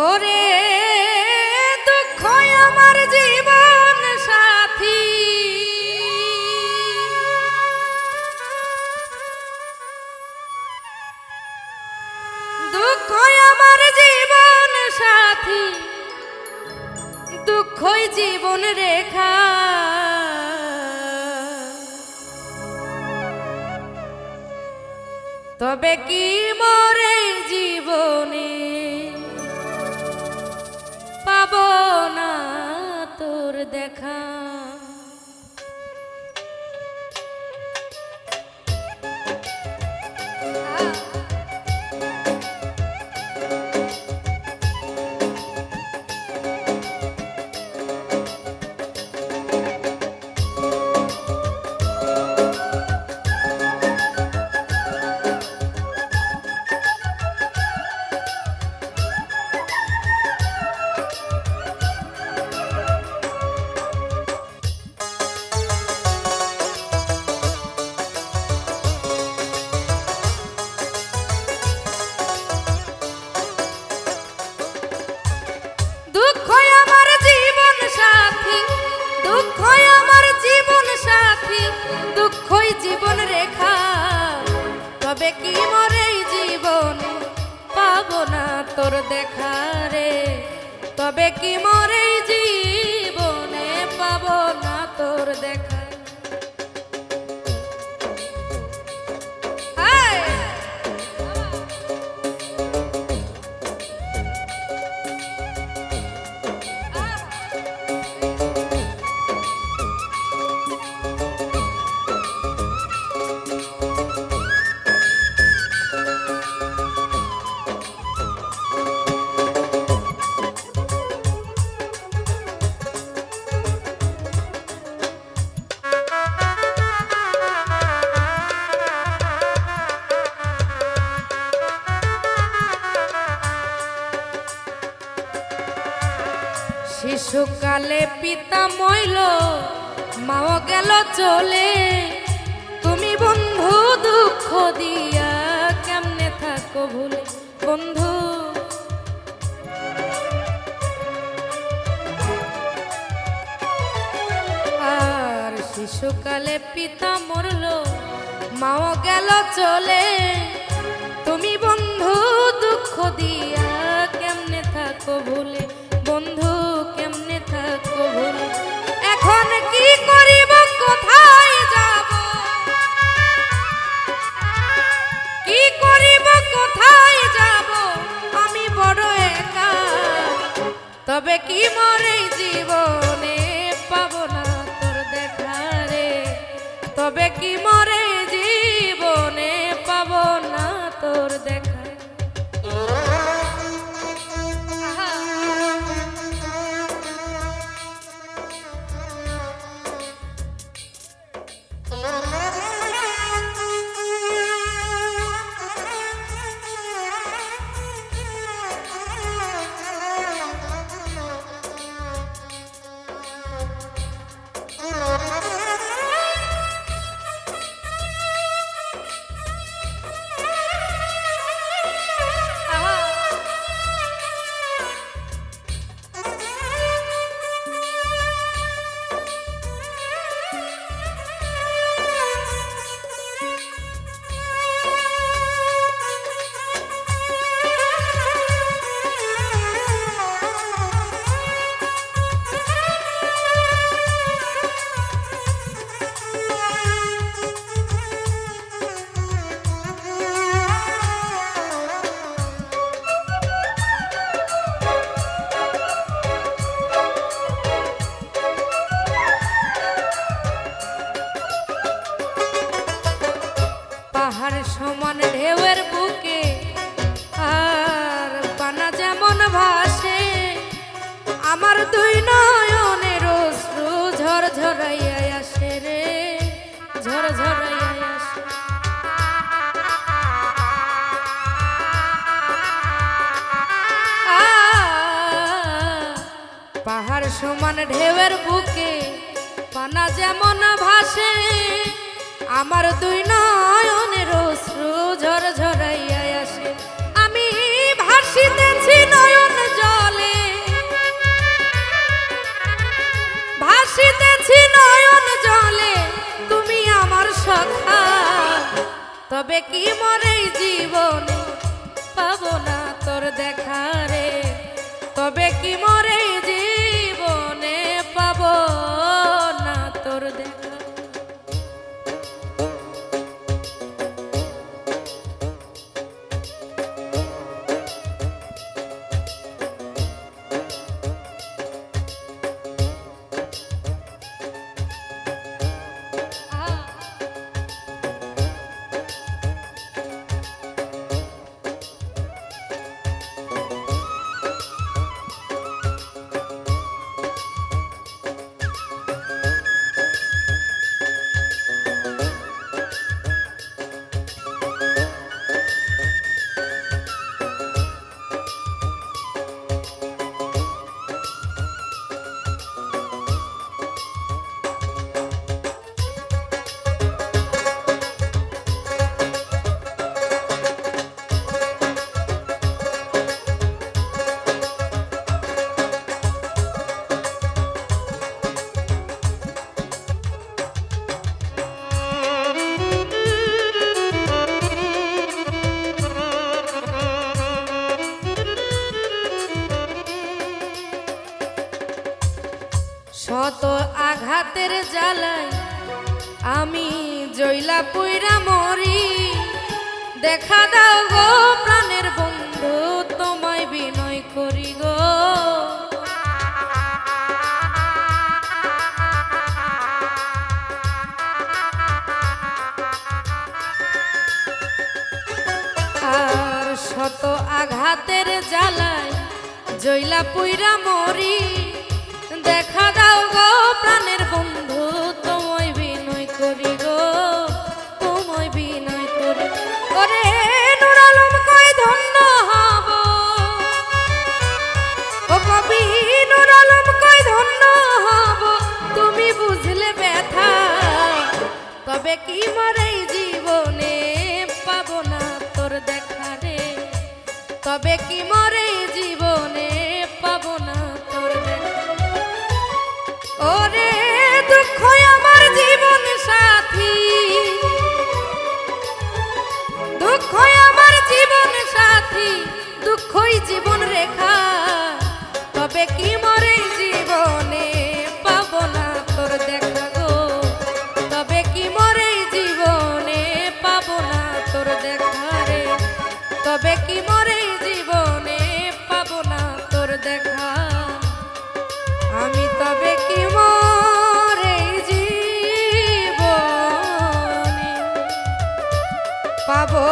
ওরে দুঃখ আমার জীবন সাথী, দুঃখ আমার জীবন সাথী, দুঃখই জীবন রেখা। তবে কি মরে জীবনে পাবো না তোর দেখা। দুঃখই জীবন রেখা। তবে কি মরে জীবনে পাবো না তোর দেখা রে। তবে কি মরে জীবনে পাবো না তোর দেখা। শিশুকালে পিতা মইল মাও গেল চলে। তুমি বন্ধু দুঃখ দিয়া কেমনে থাকো ভুলে বন্ধু। আর শিশুকালে পিতা মরল মাও গেল চলে। তুমি বন্ধু দুঃখ দিয়া কেমনে থাকো ভুলে বন্ধু, কেমনে থাকো ভুলে। এখন কি করিব কোথায় যাব, কি করিব কোথায় যাব আমি বড় একা। তবে কি মরে জীবনে পাবো না তোর দেখা রে। তবে কি মরে জীবনে পাবো না তোর দেখা। সমান ঢেউয়ের বুকে আর পানা যেমন ভাসে। আমার দুই নয়নের অশ্রু ঝরঝরাইয়া আসে রে, ঝরঝরাইয়া আসে। পাহাড় সমান ঢেউয়ের বুকে পানা যেমন ভাসে। আমার দুই নয়নের অশ্রু ঝরঝরাইয়া আসে। আমি ভাসিতেছি নয়ন জলে ভাসিতেছি নয়ন জলে তুমি আমার সখা তবে কি মরে জীবনে পাবো না তোর দেখা রে তবে কি মরে জীবনে পাবো না তোর দেখা শত আঘাতের জ্বালায় আমি জইলা পুইরা মরি দেখা দাও গো প্রাণের বন্ধু তোমায় বিনয় করি গো আর শত আঘাতের জ্বালায় জইলা পুইরা মরি দেখা দাও গো প্রাণের বন্ধু তোমায় বিনয় করি গো তোমায় বিনয় করি ওরে নূর আলম কই ধন্য হব ও কবি নূর আলম কই ধন্য হব তুমি বুঝলে ব্যথা তবে কি মরে জীবনে পাবো না তোর দেখা রে তবে কি মরে জীবনে পাবো না তোর দেখা ওরে দুঃখ আমার জীবন সাথী দুঃখ আমার জীবন সাথী দুঃখই জীবন রেখা তবে কি মরে জীবনে পাবো না তোর দেখা গো তবে কি মরে জীবনে পাবো না তোর দেখা রে তবে কি মরে জীবনে পাবো না তোর দেখা আমি তবে কি মরে জীবনে পাবো